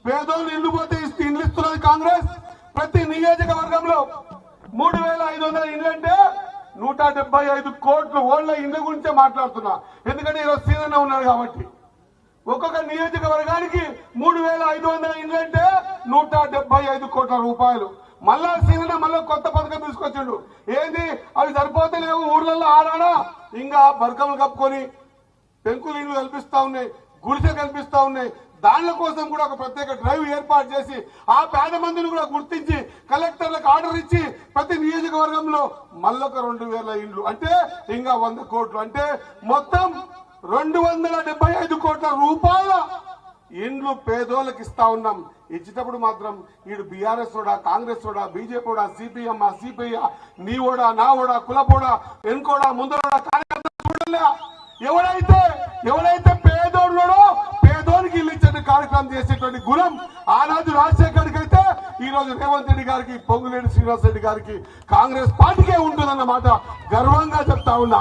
పేదోళ్ళు ఇల్లు పోతే ఇల్లు ఇస్తున్నది కాంగ్రెస్. ప్రతి నియోజకవర్గంలో 3,500 ఇల్లు అంటే 175 కోట్లు ఓళ్ళ ఇళ్ల గురించే మాట్లాడుతున్నా. ఎందుకంటే ఈరోజు సీనన్న ఉన్నారు కాబట్టి. ఒక్కొక్క నియోజకవర్గానికి 3,500 ఇల్లు అంటే 175 కోట్ల రూపాయలు. మళ్ళా సీనన్న మళ్ళీ కొత్త పథకం తీసుకొచ్చిండు. ఏంది అవి సరిపోతలేవు, ఊర్లలో ఆడాడా ఇంకా బరకములు కప్పుకొని పెంకులు ఇల్లు కల్పిస్తా ఉన్నాయి, గుడిసె కల్పిస్తా ఉన్నాయి. దానిల కోసం కూడా ఒక ప్రత్యేక డ్రైవ్ ఏర్పాటు చేసి ఆ పేద మందిని కూడా గుర్తించి కలెక్టర్లకు ఆర్డర్ ఇచ్చి ప్రతి నియోజకవర్గంలో మళ్ళొక 2,000 ఇండ్లు అంటే ఇంకా 100 కోట్లు అంటే మొత్తం 275 కోట్ల రూపాయల ఇండ్లు పేదోళ్ళకి ఇస్తా ఉన్నాం. ఇచ్చేటప్పుడు మాత్రం వీడు బీఆర్ఎస్ ఓడా, కాంగ్రెస్ ఓడా, బీజేపీ ఓడా, సిపిఎం, సిపిఐ, నీ ఓడా, నా ఓడా, కులపోడా, వెనుకోడా, ముందరోడా, కార్యకర్తలు చూడలే. ఎవడైతే పేదోడున్నాడో పేదోనికి ఇల్లు ఇచ్చే కార్యక్రమం చేసేటువంటి గుణం ఆనాడు రాజశేఖర్కి అయితే ఈ రోజు రేవంత్ రెడ్డి గారికి, పొంగులేటి శ్రీనివాస్ రెడ్డి గారికి, కాంగ్రెస్ పార్టీకే ఉంటుందన్నమాట గర్వంగా చెప్తా ఉన్నా.